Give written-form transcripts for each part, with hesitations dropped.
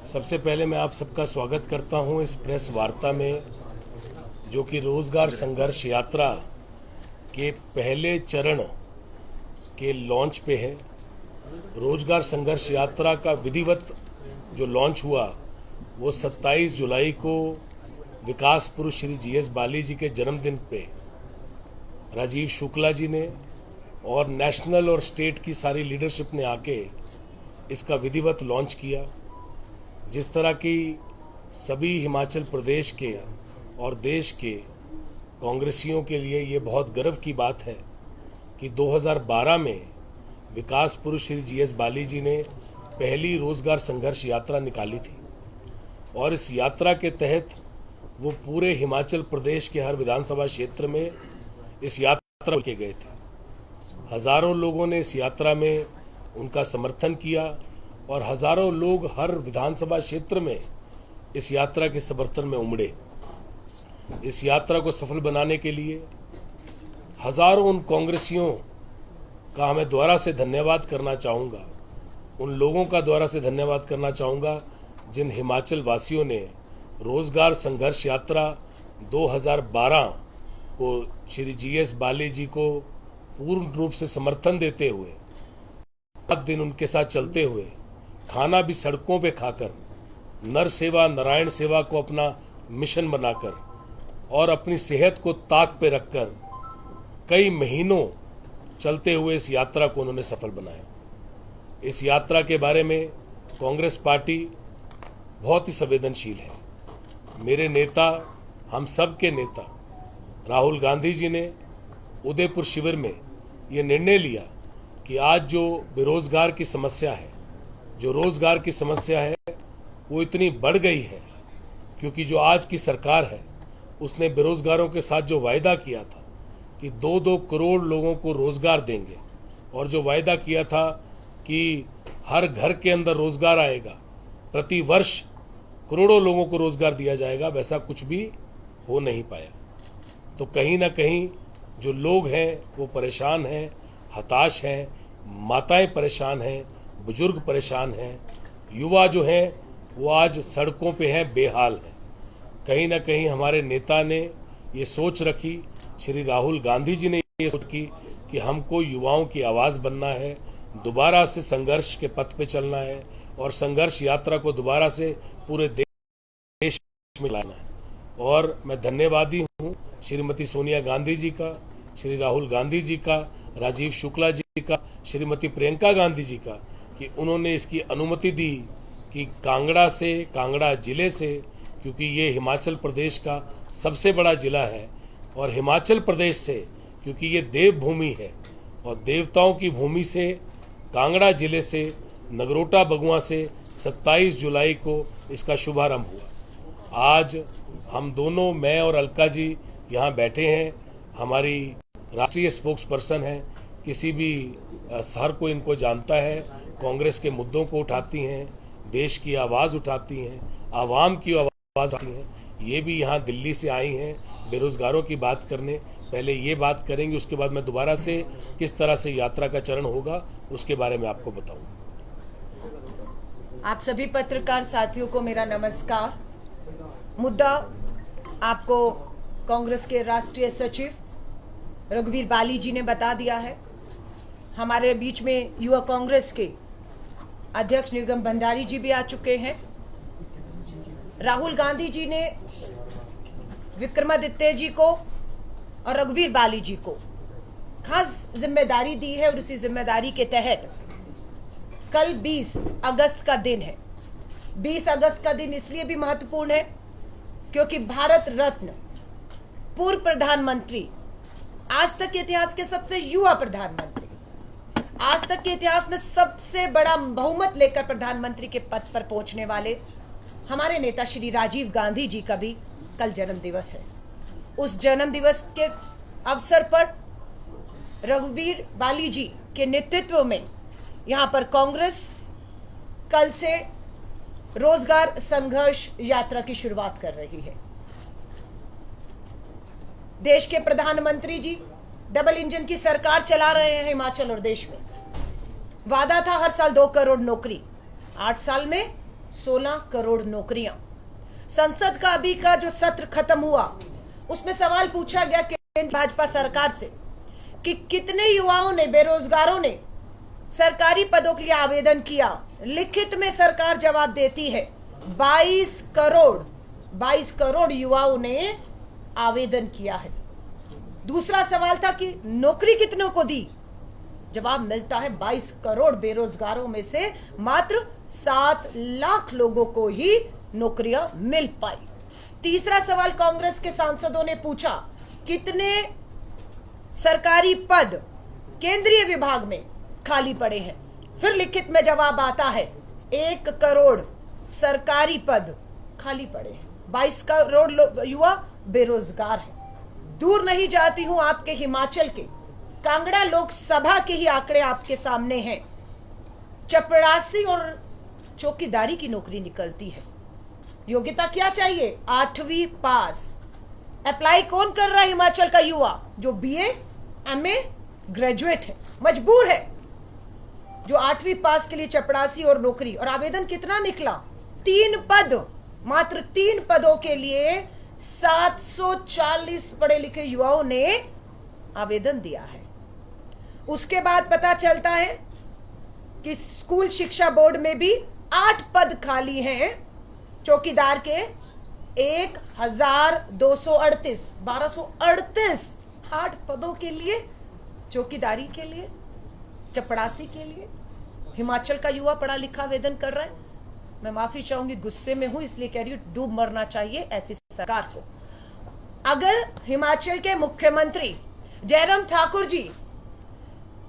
सबसे पहले मैं आप सबका स्वागत करता हूं इस प्रेस वार्ता में, जो कि रोजगार संघर्ष यात्रा के पहले चरण के लॉन्च पे है। रोजगार संघर्ष यात्रा का विधिवत जो लॉन्च हुआ वो 27 जुलाई को विकास पुरुष श्री GS बाली जी के जन्मदिन पे राजीव शुक्ला जी ने और नेशनल और स्टेट की सारी लीडरशिप ने आके इसका विधिवत लॉन्च किया। जिस तरह की सभी हिमाचल प्रदेश के और देश के कांग्रेसियों के लिए ये बहुत गर्व की बात है कि 2012 में विकास पुरुष श्री GS बाली जी ने पहली रोजगार संघर्ष यात्रा निकाली थी और इस यात्रा के तहत वो पूरे हिमाचल प्रदेश के हर विधानसभा क्षेत्र में इस यात्रा के गए थे। हजारों लोगों ने इस यात्रा में उनका समर्थन किया और हजारों लोग हर विधानसभा क्षेत्र में इस यात्रा के समर्थन में उमड़े। इस यात्रा को सफल बनाने के लिए हजारों उन कांग्रेसियों का मैं दोबारा से धन्यवाद करना चाहूँगा, उन लोगों का दोबारा से धन्यवाद करना चाहूँगा जिन हिमाचल वासियों ने रोजगार संघर्ष यात्रा 2012 को श्री GS बाली जी को पूर्ण रूप से समर्थन देते हुए 7 दिन उनके साथ चलते हुए खाना भी सड़कों पे खाकर नर सेवा नारायण सेवा को अपना मिशन बनाकर और अपनी सेहत को ताक पे रखकर कई महीनों चलते हुए इस यात्रा को उन्होंने सफल बनाया। इस यात्रा के बारे में कांग्रेस पार्टी बहुत ही संवेदनशील है। मेरे नेता, हम सब के नेता राहुल गांधी जी ने उदयपुर शिविर में ये निर्णय लिया कि आज जो बेरोजगार की समस्या है, जो रोजगार की समस्या है, वो इतनी बढ़ गई है क्योंकि जो आज की सरकार है उसने बेरोजगारों के साथ जो वायदा किया था कि 2-2 करोड़ लोगों को रोजगार देंगे और जो वायदा किया था कि हर घर के अंदर रोजगार आएगा, प्रति वर्ष करोड़ों लोगों को रोजगार दिया जाएगा, वैसा कुछ भी हो नहीं पाया। तो कहीं ना कहीं जो लोग हैं वो परेशान हैं, हताश हैं, माताएं परेशान हैं, बुजुर्ग परेशान हैं, युवा जो हैं वो आज सड़कों पे हैं, बेहाल हैं। कहीं ना कहीं हमारे नेता ने ये सोच रखी, श्री राहुल गांधी जी ने ये सोच की कि हमको युवाओं की आवाज़ बनना है, दोबारा से संघर्ष के पथ पे चलना है और संघर्ष यात्रा को दोबारा से पूरे देश में लाना है। और मैं धन्यवादी हूँ श्रीमती सोनिया गांधी जी का, श्री राहुल गांधी जी का, राजीव शुक्ला जी का, श्रीमती प्रियंका गांधी जी का कि उन्होंने इसकी अनुमति दी कि कांगड़ा जिले से, क्योंकि ये हिमाचल प्रदेश का सबसे बड़ा जिला है और हिमाचल प्रदेश से क्योंकि ये देवभूमि है और देवताओं की भूमि से, कांगड़ा जिले से, नगरोटा बगुआ से 27 जुलाई को इसका शुभारंभ हुआ। आज हम दोनों, मैं और अलका जी यहाँ बैठे हैं। हमारी राष्ट्रीय स्पोक्स पर्सन है, किसी भी हर कोई इनको जानता है, कांग्रेस के मुद्दों को उठाती हैं, देश की आवाज़ उठाती हैं, आवाम की आवाज़ उठाती हैं। ये भी यहाँ दिल्ली से आई हैं बेरोजगारों की बात करने। पहले ये बात करेंगे, उसके बाद मैं दोबारा से किस तरह से यात्रा का चरण होगा उसके बारे में आपको बताऊंगा। आप सभी पत्रकार साथियों को मेरा नमस्कार। मुद्दा आपको कांग्रेस के राष्ट्रीय सचिव रघुवीर बाली जी ने बता दिया है। हमारे बीच में युवा कांग्रेस के अध्यक्ष निगम भंडारी जी भी आ चुके हैं। राहुल गांधी जी ने विक्रमादित्य जी को और रघुवीर बाली जी को खास जिम्मेदारी दी है और उसी जिम्मेदारी के तहत कल 20 अगस्त का दिन है। 20 अगस्त का दिन इसलिए भी महत्वपूर्ण है क्योंकि भारत रत्न पूर्व प्रधानमंत्री, आज तक के इतिहास के सबसे युवा प्रधानमंत्री, आज तक के इतिहास में सबसे बड़ा बहुमत लेकर प्रधानमंत्री के पद पर पहुंचने वाले हमारे नेता श्री राजीव गांधी जी का भी कल जन्म दिवस है। उस जन्म दिवस के अवसर पर रघुवीर बाली जी के नेतृत्व में यहां पर कांग्रेस कल से रोजगार संघर्ष यात्रा की शुरुआत कर रही है। देश के प्रधानमंत्री जी डबल इंजन की सरकार चला रहे हैं हिमाचल और देश में। वादा था हर साल 2 करोड़ नौकरी, 8 साल में 16 करोड़ नौकरियां। संसद का अभी का जो सत्र खत्म हुआ उसमें सवाल पूछा गया केंद्र भाजपा सरकार से कि कितने युवाओं ने, बेरोजगारों ने सरकारी पदों के लिए आवेदन किया। लिखित में सरकार जवाब देती है 22 करोड़ युवाओं ने आवेदन किया है। दूसरा सवाल था कि नौकरी कितनों को दी, जवाब मिलता है 22 करोड़ बेरोजगारों में से मात्र 7 लाख लोगों को ही नौकरियां मिल पाई। तीसरा सवाल कांग्रेस के सांसदों ने पूछा कितने सरकारी पद केंद्रीय विभाग में खाली पड़े हैं। फिर लिखित में जवाब आता है 1 करोड़ सरकारी पद खाली पड़े हैं, 22 करोड़ युवा बेरोजगार हैं। दूर नहीं जाती हूं, आपके हिमाचल के कांगड़ा लोकसभा के ही आंकड़े आपके सामने हैं। चपरासी और चौकीदारी की नौकरी निकलती है। योग्यता क्या चाहिए? 8वीं पास। अप्लाई कौन कर रहा है? हिमाचल का युवा जो बीए एमए ग्रेजुएट है, मजबूर है, जो 8वीं पास के लिए चपरासी और नौकरी। और आवेदन कितना निकला? 3 पद, मात्र 3 पदों के लिए 740 पढ़े लिखे युवाओं ने आवेदन दिया है। उसके बाद पता चलता है कि स्कूल शिक्षा बोर्ड में भी 8 पद खाली हैं चौकीदार के। 1238 8 पदों के लिए, चौकीदारी के लिए, चपड़ासी के लिए हिमाचल का युवा पढ़ा लिखा आवेदन कर रहा है। मैं माफी चाहूंगी, गुस्से में हूं इसलिए कह रही हूं, डूब मरना चाहिए ऐसी सरकार को। अगर हिमाचल के मुख्यमंत्री जयराम ठाकुर जी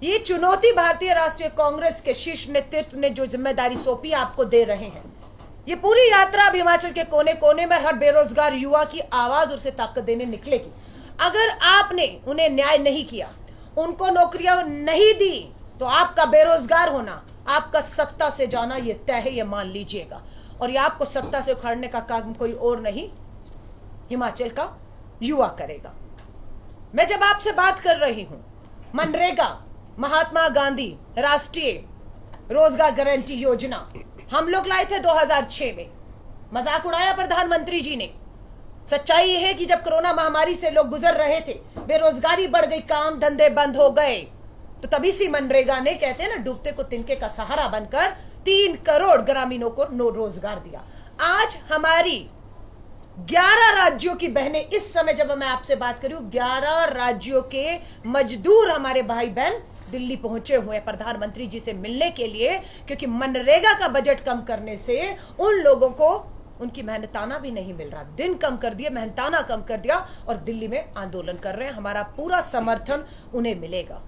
ये चुनौती भारतीय राष्ट्रीय कांग्रेस के शीर्ष नेतृत्व ने जो जिम्मेदारी सौंपी आपको दे रहे हैं, ये पूरी यात्रा अब हिमाचल के कोने कोने में हर बेरोजगार युवा की आवाज उसे ताकत देने निकलेगी। अगर आपने उन्हें न्याय नहीं किया, उनको नौकरियां नहीं दी, तो आपका बेरोजगार होना, आपका सत्ता से जाना ये तय है, ये मान लीजिएगा। और ये आपको सत्ता से उखाड़ने का काम कोई और नहीं, हिमाचल का युवा करेगा। मैं जब आपसे बात कर रही हूं, मनरेगा, महात्मा गांधी राष्ट्रीय रोजगार गारंटी योजना हम लोग लाए थे 2006 में। मजाक उड़ाया प्रधानमंत्री जी ने। सच्चाई यह है कि जब कोरोना महामारी से लोग गुजर रहे थे, बेरोजगारी बढ़ गई, काम धंधे बंद हो गए, तो तभी सी मनरेगा ने, कहते हैं ना, डूबते को तिनके का सहारा बनकर 3 करोड़ ग्रामीणों को रोजगार दिया। आज हमारी 11 राज्यों की बहनें, इस समय जब मैं आपसे बात करूं, 11 राज्यों के मजदूर हमारे भाई बहन दिल्ली पहुंचे हुए हैं प्रधानमंत्री जी से मिलने के लिए, क्योंकि मनरेगा का बजट कम करने से उन लोगों को उनकी मेहनताना भी नहीं मिल रहा। दिन कम कर दिया, मेहनताना कम कर दिया, और दिल्ली में आंदोलन कर रहे हैं। हमारा पूरा समर्थन उन्हें मिलेगा।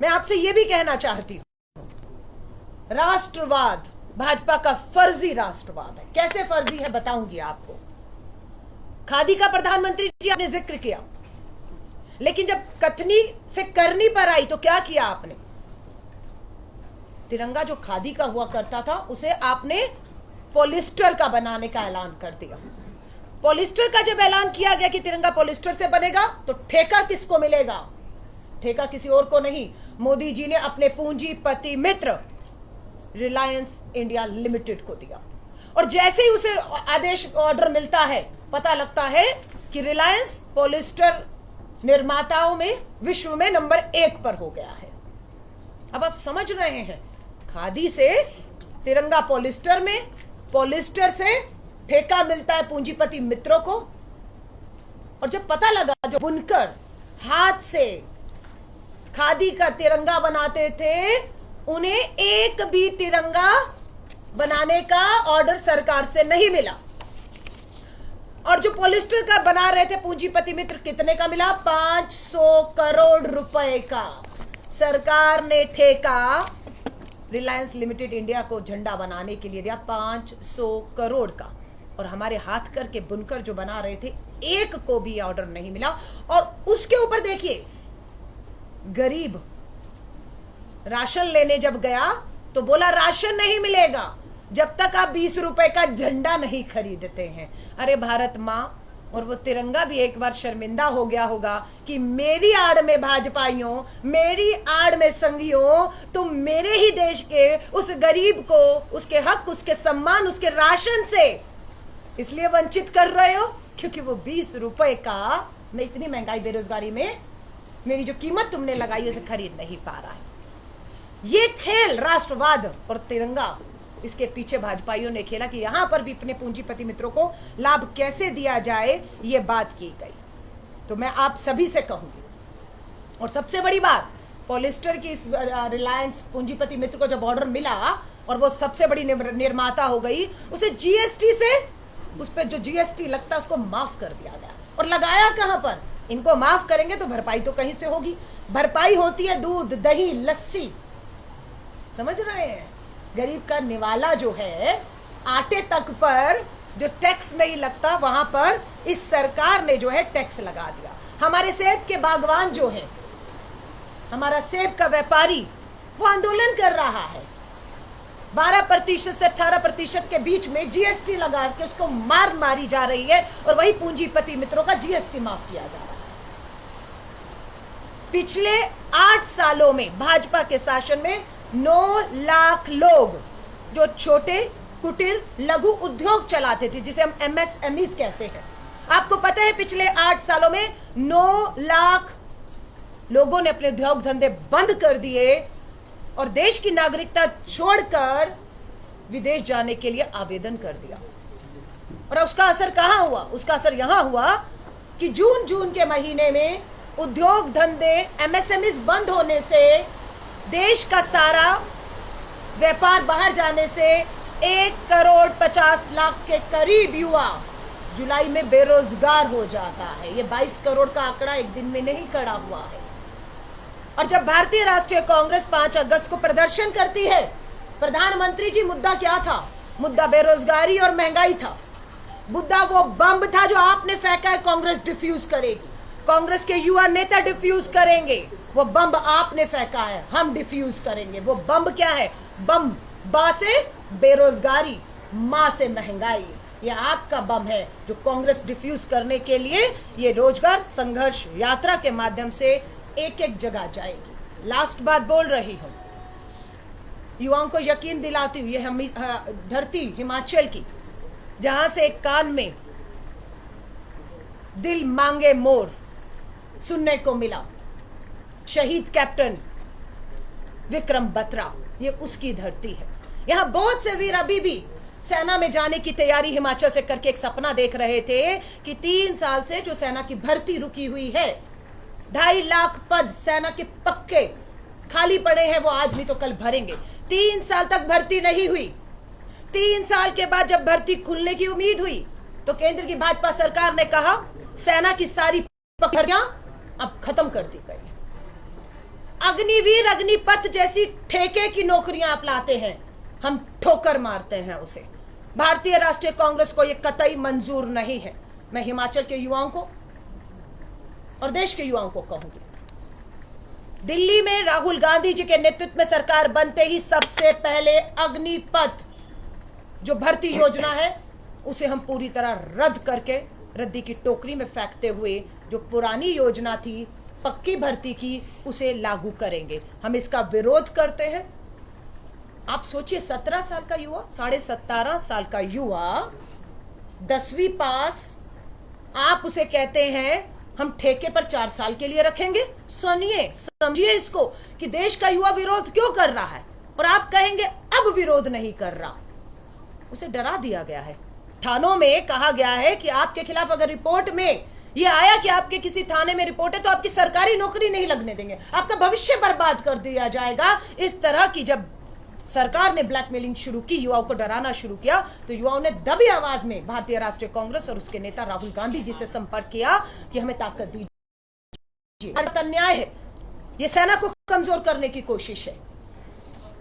मैं आपसे यह भी कहना चाहती हूं, राष्ट्रवाद भाजपा का फर्जी राष्ट्रवाद है। कैसे फर्जी है बताऊंगी आपको। खादी का प्रधानमंत्री जी आपने जिक्र किया, लेकिन जब कथनी से करनी पर आई तो क्या किया आपने? तिरंगा जो खादी का हुआ करता था उसे आपने पॉलिस्टर का बनाने का ऐलान कर दिया। पॉलिस्टर का जब ऐलान किया गया कि तिरंगा पॉलिस्टर से बनेगा, तो ठेका किसको मिलेगा? ठेका किसी और को नहीं, मोदी जी ने अपने पूंजीपति मित्र रिलायंस इंडिया लिमिटेड को दिया। और जैसे ही उसे आदेश ऑर्डर मिलता है, पता लगता है कि रिलायंस पॉलिस्टर निर्माताओं में विश्व में नंबर 1 पर हो गया है। अब आप समझ रहे हैं, खादी से तिरंगा पॉलिस्टर में, पॉलिस्टर से ठेका मिलता है पूंजीपति मित्रों को। और जब पता लगा, जो बुनकर हाथ से खादी का तिरंगा बनाते थे, उन्हें एक भी तिरंगा बनाने का ऑर्डर सरकार से नहीं मिला। और जो पॉलिस्टर का बना रहे थे पूंजीपति मित्र, कितने का मिला? 500 करोड़ रुपए का। सरकार ने ठेका रिलायंस लिमिटेड इंडिया को झंडा बनाने के लिए दिया 500 करोड़ का। और हमारे हाथ करके बुनकर जो बना रहे थे, एक को भी ऑर्डर नहीं मिला। और उसके ऊपर देखिए, गरीब राशन लेने जब गया तो बोला राशन नहीं मिलेगा जब तक आप 20 रुपए का झंडा नहीं खरीदते हैं। अरे भारत माँ, और वो तिरंगा भी एक बार शर्मिंदा हो गया होगा कि मेरी आड़ में भाजपाइयों, मेरी आड़ में संघियों, तुम मेरे ही देश के उस गरीब को उसके हक, उसके सम्मान, उसके राशन से इसलिए वंचित कर रहे हो क्योंकि वो 20 रुपए का, मैं इतनी महंगाई बेरोजगारी में मेरी जो कीमत तुमने लगाई उसे खरीद नहीं पा रहा है। ये खेल राष्ट्रवाद और तिरंगा, इसके पीछे भाजपाइयों ने खेला कि यहां पर भी अपने पूंजीपति मित्रों को लाभ कैसे दिया जाए, ये बात की गई। तो मैं आप सभी से कहूंगी, और सबसे बड़ी बात, पॉलिस्टर की इस रिलायंस पूंजीपति मित्र को जब ऑर्डर मिला और वो सबसे बड़ी निर्माता हो गई, उसे जीएसटी से, उस पर जो जीएसटी लगता उसको माफ कर दिया गया। और लगाया कहां पर? इनको माफ करेंगे तो भरपाई तो कहीं से होगी। भरपाई होती है दूध, दही, लस्सी, समझ रहे हैं? गरीब का निवाला जो है, आटे तक पर जो टैक्स नहीं लगता वहां पर इस सरकार ने जो है टैक्स लगा दिया। हमारे सेब के बागवान जो है, हमारा सेब का व्यापारी, वो आंदोलन कर रहा है। 12% से 18% के बीच में जीएसटी लगा के उसको मार मारी जा रही है, और वही पूंजीपति मित्रों का जीएसटी माफ किया जा रहा है। पिछले 8 सालों में भाजपा के शासन में 9 लाख लोग जो छोटे कुटीर लघु उद्योग चलाते थे, जिसे हम एमएसएमईज कहते हैं, आपको पता है पिछले 8 सालों में 9 लाख लोगों ने अपने उद्योग धंधे बंद कर दिए और देश की नागरिकता छोड़कर विदेश जाने के लिए आवेदन कर दिया। और उसका असर कहां हुआ? उसका असर यहां हुआ कि जून के महीने में उद्योग धंधे, एमएसएमईज बंद होने से, देश का सारा व्यापार बाहर जाने से 1,50,00,000 के करीब युवा जुलाई में बेरोजगार हो जाता है। ये 22 करोड़ का आंकड़ा एक दिन में नहीं खड़ा हुआ है। और जब भारतीय राष्ट्रीय कांग्रेस 5 अगस्त को प्रदर्शन करती है, प्रधानमंत्री जी, मुद्दा क्या था? मुद्दा बेरोजगारी और महंगाई था। मुद्दा वो बम था जो आपने फेंका है, कांग्रेस डिफ्यूज करेगी, कांग्रेस के युवा नेता डिफ्यूज करेंगे। वो बम आपने फेंका है, हम डिफ्यूज करेंगे। वो बम क्या है? बम बा से बेरोजगारी, मां से महंगाई, ये आपका बम है जो कांग्रेस डिफ्यूज करने के लिए ये रोजगार संघर्ष यात्रा के माध्यम से एक एक जगह जाएगी। लास्ट बात बोल रही हूं, युवाओं को यकीन दिलाती हुई, ये धरती हिमाचल की, जहां से एक कान में दिल मांगे मोर सुनने को मिला, शहीद कैप्टन विक्रम बत्रा, ये उसकी धरती है। यहां बहुत से वीर अभी भी सेना में जाने की तैयारी हिमाचल से करके एक सपना देख रहे थे कि 3 साल से जो सेना की भर्ती रुकी हुई है, 2.5 लाख पद सेना के पक्के खाली पड़े हैं, वो आज नहीं तो कल भरेंगे। 3 साल तक भर्ती नहीं हुई। 3 साल के बाद जब भर्ती खुलने की उम्मीद हुई तो केंद्र की भाजपा सरकार ने कहा सेना की सारी भर्तियां अब खत्म कर दी गई। अग्निवीर, अग्निपथ जैसी ठेके की नौकरियां आप लाते हैं, हम ठोकर मारते हैं उसे। भारतीय राष्ट्रीय कांग्रेस को यह कतई मंजूर नहीं है। मैं हिमाचल के युवाओं को और देश के युवाओं को कहूंगी, दिल्ली में राहुल गांधी जी के नेतृत्व में सरकार बनते ही सबसे पहले अग्निपथ जो भर्ती योजना है उसे हम पूरी तरह रद्द करके रद्दी की टोकरी में फेंकते हुए जो पुरानी योजना थी पक्की भर्ती की, उसे लागू करेंगे। हम इसका विरोध करते हैं। आप सोचिए, 17 साल का युवा, 17.5 साल का युवा, 10वीं पास, आप उसे कहते हैं हम ठेके पर 4 साल के लिए रखेंगे। सुनिए, समझिए इसको कि देश का युवा विरोध क्यों कर रहा है, और आप कहेंगे अब विरोध नहीं कर रहा। उसे डरा दिया गया है। थानों में कहा गया है कि आपके खिलाफ अगर रिपोर्ट में ये आया कि आपके किसी थाने में रिपोर्ट है तो आपकी सरकारी नौकरी नहीं लगने देंगे, आपका भविष्य बर्बाद कर दिया जाएगा। इस तरह की जब सरकार ने ब्लैकमेलिंग शुरू की, युवाओं को डराना शुरू किया, तो युवाओं ने दबी आवाज में भारतीय राष्ट्रीय कांग्रेस और उसके नेता राहुल गांधी जी से संपर्क किया कि हमें ताकत दीजिए। अन्याय है, ये सेना को कमजोर करने की कोशिश है।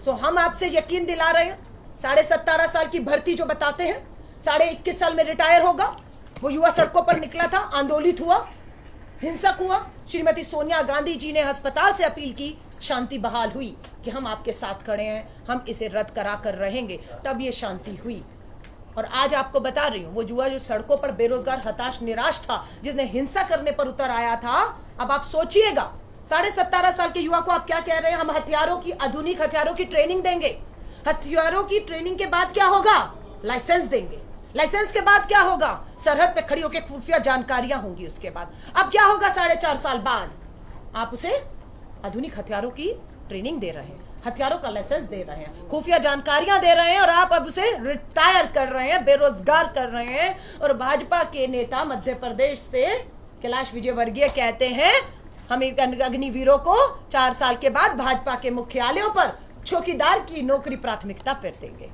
सो हम आपसे यकीन दिला रहे हैं, 17.5 साल की भर्ती जो बताते हैं, 21.5 साल में रिटायर होगा। वो युवा सड़कों पर निकला था, आंदोलित हुआ, हिंसक हुआ। श्रीमती सोनिया गांधी जी ने अस्पताल से अपील की, शांति बहाल हुई कि हम आपके साथ खड़े हैं, हम इसे रद्द करा कर रहेंगे। तब ये शांति हुई। और आज आपको बता रही हूं, वो युवा जो सड़कों पर बेरोजगार, हताश, निराश था, जिसने हिंसा करने पर उतर आया था, अब आप सोचिएगा 17.5 साल के युवा को आप क्या कह रहे हैं, हम हथियारों की, आधुनिक हथियारों की ट्रेनिंग देंगे। हथियारों की ट्रेनिंग के बाद क्या होगा? लाइसेंस देंगे। लाइसेंस के बाद क्या होगा? सरहद पे खड़ी होकर खुफिया जानकारियां होंगी। उसके बाद अब क्या होगा? 4.5 साल बाद आप उसे आधुनिक हथियारों की ट्रेनिंग दे रहे हैं, हथियारों का लाइसेंस दे रहे हैं, खुफिया जानकारियां दे रहे हैं, और आप अब उसे रिटायर कर रहे हैं, बेरोजगार कर रहे हैं। और भाजपा के नेता मध्य प्रदेश से कैलाश विजयवर्गीय कहते हैं हम अग्निवीरों को 4 साल के बाद भाजपा के मुख्यालयों पर चौकीदार की नौकरी प्राथमिकता पर देंगे।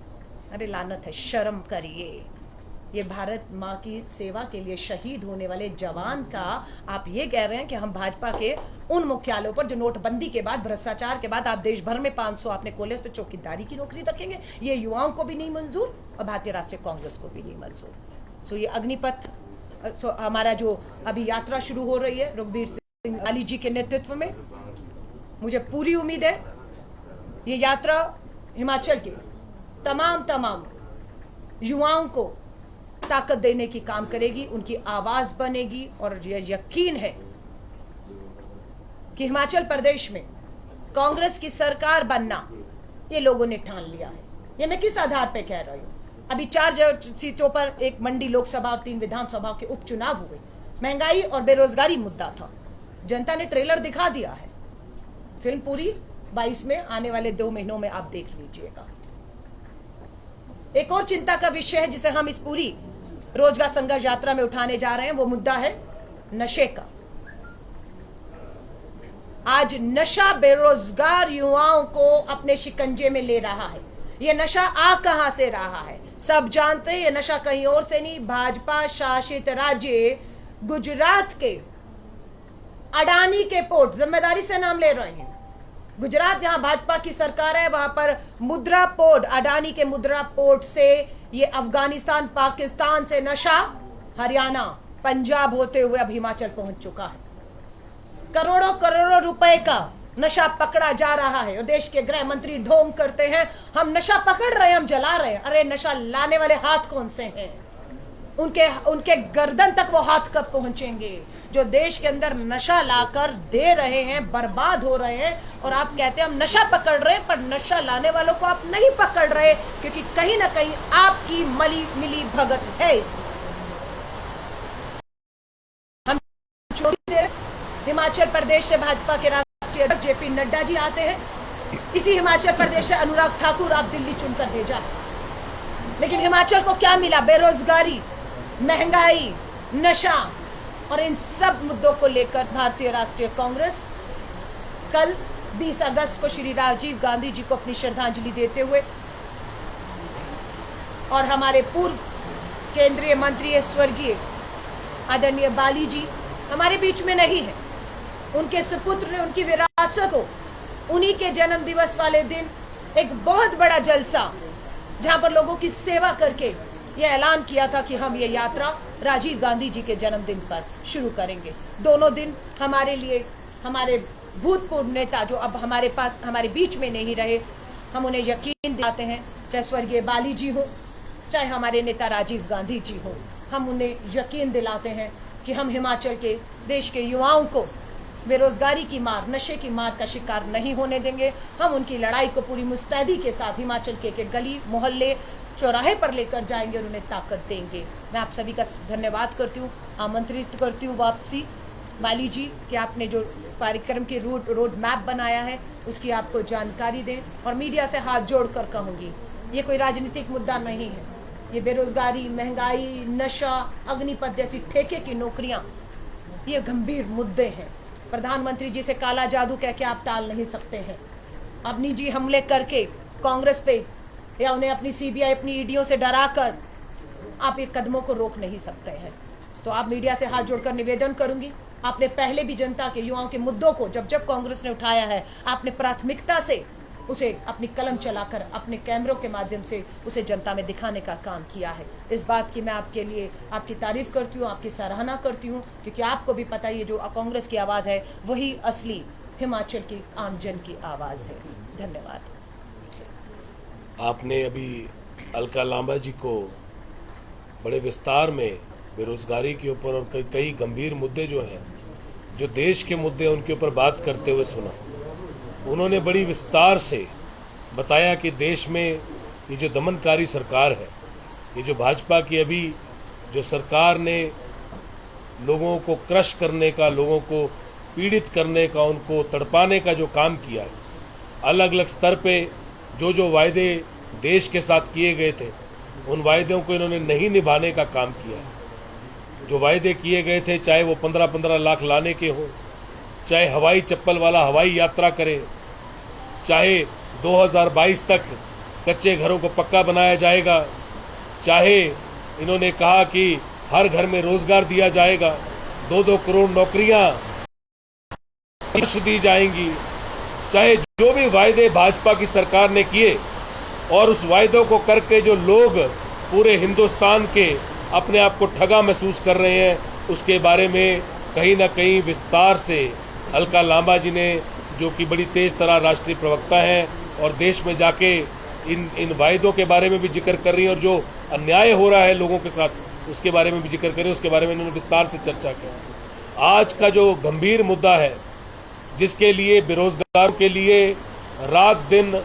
अरे लानत है, शर्म करिए। ये भारत माँ की सेवा के लिए शहीद होने वाले जवान का आप ये कह रहे हैं कि हम भाजपा के उन मुख्यालयों पर जो नोटबंदी के बाद, भ्रष्टाचार के बाद आप देश भर में 500 आपने खोले, उस पर चौकीदारी की नौकरी रखेंगे। ये युवाओं को भी नहीं मंजूर और भारतीय राष्ट्रीय कांग्रेस को भी नहीं मंजूर। सो ये अग्निपथ, हमारा जो अभी यात्रा शुरू हो रही है रघुबीर सिंह बाली जी के नेतृत्व में, मुझे पूरी उम्मीद है ये यात्रा हिमाचल के तमाम युवाओं को ताकत देने की काम करेगी, उनकी आवाज बनेगी। और यह यकीन है कि हिमाचल प्रदेश में कांग्रेस की सरकार बनना ये लोगों ने ठान लिया है। ये मैं किस आधार पे कह रही हूं? अभी 4 सीटों पर, एक मंडी लोकसभा और 3 विधानसभा के उपचुनाव हुए। महंगाई और बेरोजगारी मुद्दा था। जनता ने ट्रेलर दिखा दिया है। फिल्म पूरी 22 में आने वाले 2 महीनों में आप देख लीजिएगा। एक और चिंता का विषय है जिसे हम इस पूरी रोजगार संघर्ष यात्रा में उठाने जा रहे हैं, वो मुद्दा है नशे का। आज नशा बेरोजगार युवाओं को अपने शिकंजे में ले रहा है। ये नशा आ कहां से रहा है? सब जानते हैं ये नशा कहीं और से नहीं, भाजपा शासित राज्य गुजरात के अडानी के पोर्ट, जिम्मेदारी से नाम ले रहे हैं। गुजरात जहां भाजपा की सरकार है, वहां पर मुद्रा पोर्ट, अडानी के मुद्रा पोर्ट से ये अफगानिस्तान, पाकिस्तान से नशा हरियाणा, पंजाब होते हुए अब हिमाचल पहुंच चुका है। करोड़ों करोड़ों रुपए का नशा पकड़ा जा रहा है और देश के गृह मंत्री ढोंग करते हैं हम नशा पकड़ रहे हैं, हम जला रहे हैं। अरे नशा लाने वाले हाथ कौन से हैं? उनके गर्दन तक वो हाथ कब पहुंचेंगे जो देश के अंदर नशा लाकर दे रहे हैं, बर्बाद हो रहे हैं। और आप कहते हैं हम नशा पकड़ रहे हैं, पर नशा लाने वालों को आप नहीं पकड़ रहे, क्योंकि कहीं ना कहीं आपकी मिली भगत है। इसमें हम हिमाचल प्रदेश से भाजपा के राष्ट्रीय अध्यक्ष जेपी नड्डा जी आते हैं। इसी हिमाचल प्रदेश से अनुराग ठाकुर आप दिल्ली चुनकर भेजा, लेकिन हिमाचल को क्या मिला? बेरोजगारी, महंगाई, नशा। और इन सब मुद्दों को लेकर भारतीय राष्ट्रीय कांग्रेस कल 20 अगस्त को श्री राजीव गांधी जी को अपनी श्रद्धांजलि देते हुए और हमारे पूर्व केंद्रीय मंत्री स्वर्गीय आदरणीय बाली जी हमारे बीच में नहीं है, उनके सुपुत्र ने उनकी विरासत को, उन्हीं के जन्म दिवस वाले दिन एक बहुत बड़ा जलसा जहां पर लोगों की सेवा करके यह ऐलान किया था कि हम ये यात्रा राजीव गांधी जी के जन्मदिन पर शुरू करेंगे। दोनों दिन हमारे लिए, हमारे भूतपूर्व नेता जो अब हमारे पास, हमारे बीच में नहीं रहे, हम उन्हें यकीन दिलाते हैं, चाहे स्वर्गीय बाली जी हो, चाहे हमारे नेता राजीव गांधी जी हो, हम उन्हें यकीन दिलाते हैं कि हम हिमाचल के, देश के युवाओं को बेरोजगारी की मार, नशे की मार का शिकार नहीं होने देंगे। हम उनकी लड़ाई को पूरी मुस्तैदी के साथ हिमाचल के गली, मोहल्ले, चौराहे पर लेकर जाएंगे और उन्हें ताकत देंगे। मैं आप सभी का धन्यवाद करती हूँ, आमंत्रित करती हूँ वापसी बाली जी कि आपने जो कार्यक्रम की रोड मैप बनाया है उसकी आपको जानकारी दें। और मीडिया से हाथ जोड़कर कहूँगी, ये कोई राजनीतिक मुद्दा नहीं है। ये बेरोजगारी, महंगाई, नशा, अग्निपथ जैसी ठेके की नौकरियां, ये गंभीर मुद्दे हैं। प्रधानमंत्री जी से काला जादू कह के आप टाल नहीं सकते हैं। अब निजी हमले करके कांग्रेस पे या उन्हें अपनी सीबीआई, अपनी ईडीओ से डराकर आप एक कदमों को रोक नहीं सकते हैं। तो आप मीडिया से हाथ जोड़कर निवेदन करूंगी, आपने पहले भी जनता के, युवाओं के मुद्दों को जब जब कांग्रेस ने उठाया है, आपने प्राथमिकता से उसे अपनी कलम चलाकर, अपने कैमरों के माध्यम से उसे जनता में दिखाने का काम किया है। इस बात की मैं आपके लिए आपकी तारीफ करती हूँ, आपकी सराहना करती हूँ, क्योंकि आपको भी पता है ये जो कांग्रेस की आवाज़ है वही असली हिमाचल की आमजन की आवाज़ है। धन्यवाद। आपने अभी अलका लांबा जी को बड़े विस्तार में बेरोजगारी के ऊपर और कई गंभीर मुद्दे जो हैं, जो देश के मुद्दे हैं, उनके ऊपर बात करते हुए सुना। उन्होंने बड़ी विस्तार से बताया कि देश में ये जो दमनकारी सरकार है, ये जो भाजपा की अभी जो सरकार ने लोगों को क्रश करने का, लोगों को पीड़ित करने का, उनको तड़पाने का जो काम किया है, अलग अलग स्तर पे जो वायदे देश के साथ किए गए थे, उन वायदों को इन्होंने नहीं निभाने का काम किया है। जो वायदे किए गए थे, चाहे वो 15-15 लाख लाने के हों, चाहे हवाई चप्पल वाला हवाई यात्रा करे, चाहे 2022 तक कच्चे घरों को पक्का बनाया जाएगा, चाहे इन्होंने कहा कि हर घर में रोजगार दिया जाएगा, 2-2 करोड़ नौकरियां दी जाएंगी, चाहे जो भी वायदे भाजपा की सरकार ने किए, और उस वायदों को करके जो लोग पूरे हिंदुस्तान के अपने आप को ठगा महसूस कर रहे हैं, उसके बारे में कहीं ना कहीं विस्तार से अलका लांबा जी ने, जो कि बड़ी तेज तरह राष्ट्रीय प्रवक्ता हैं और देश में जाके इन वायदों के बारे में भी जिक्र कर रही हैं, और जो अन्याय हो रहा है लोगों के साथ उसके बारे में भी जिक्र कर रही है, उसके बारे में इन्होंने विस्तार से चर्चा की। आज का जो गंभीर मुद्दा है, जिसके लिए बेरोजगार के लिए रात दिन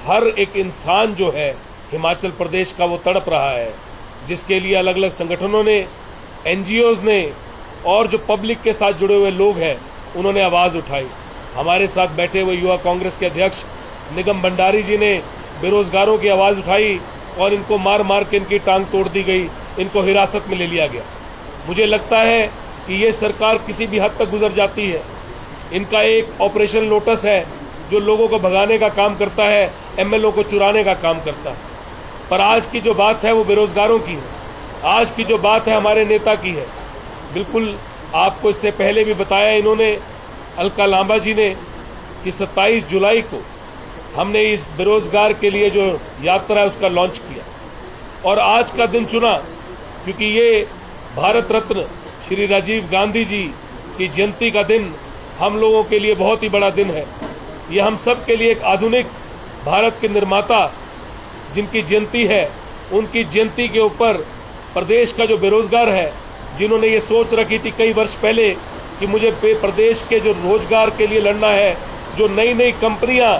हर एक इंसान जो है हिमाचल प्रदेश का वो तड़प रहा है, जिसके लिए अलग अलग संगठनों ने, एनजीओज ने और जो पब्लिक के साथ जुड़े हुए लोग हैं, उन्होंने आवाज़ उठाई। हमारे साथ बैठे हुए युवा कांग्रेस के अध्यक्ष निगम भंडारी जी ने बेरोजगारों की आवाज़ उठाई और इनको मार मार के इनकी टांग तोड़ दी गई, इनको हिरासत में ले लिया गया। मुझे लगता है कि ये सरकार किसी भी हद तक गुजर जाती है। इनका एक ऑपरेशन लोटस है जो लोगों को भगाने का काम करता है, एमएलओ को चुराने का काम करता है। पर आज की जो बात है वो बेरोजगारों की है, आज की जो बात है हमारे नेता की है। बिल्कुल आपको इससे पहले भी बताया इन्होंने, अलका लांबा जी ने, कि 27 जुलाई को हमने इस बेरोजगार के लिए जो यात्रा है उसका लॉन्च किया, और आज का दिन चुना क्योंकि ये भारत रत्न श्री राजीव गांधी जी की जयंती का दिन हम लोगों के लिए बहुत ही बड़ा दिन है। ये हम सब के लिए एक आधुनिक भारत के निर्माता जिनकी जयंती है, उनकी जयंती के ऊपर प्रदेश का जो बेरोजगार है, जिन्होंने ये सोच रखी थी कई वर्ष पहले कि मुझे प्रदेश के जो रोजगार के लिए लड़ना है, जो नई नई कंपनियां,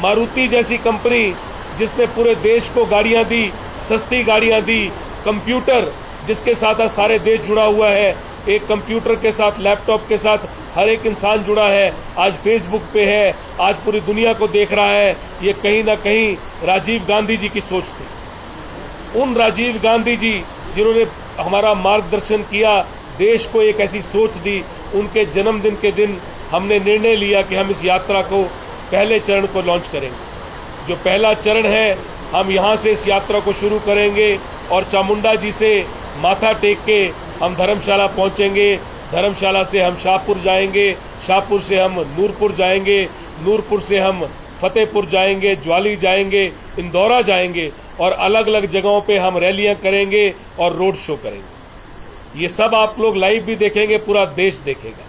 मारुति जैसी कंपनी जिसने पूरे देश को गाड़ियां दी, सस्ती गाड़ियां दी, कंप्यूटर जिसके साथ आज सारे देश जुड़ा हुआ है, एक कंप्यूटर के साथ, लैपटॉप के साथ हर एक इंसान जुड़ा है, आज फेसबुक पे है, आज पूरी दुनिया को देख रहा है। ये कहीं ना कहीं राजीव गांधी जी की सोच थी। उन राजीव गांधी जी जिन्होंने हमारा मार्गदर्शन किया, देश को एक ऐसी सोच दी, उनके जन्मदिन के दिन हमने निर्णय लिया कि हम इस यात्रा को, पहले चरण को लॉन्च करेंगे। जो पहला चरण है, हम यहाँ से इस यात्रा को शुरू करेंगे और चामुंडा जी से माथा टेक के हम धर्मशाला पहुँचेंगे। धर्मशाला से हम शाहपुर जाएंगे, शाहपुर से हम नूरपुर जाएंगे, नूरपुर से हम फतेहपुर जाएंगे, ज्वाली जाएंगे, इंदौरा जाएंगे, और अलग अलग जगहों पे हम रैलियां करेंगे और रोड शो करेंगे। ये सब आप लोग लाइव भी देखेंगे, पूरा देश देखेगा।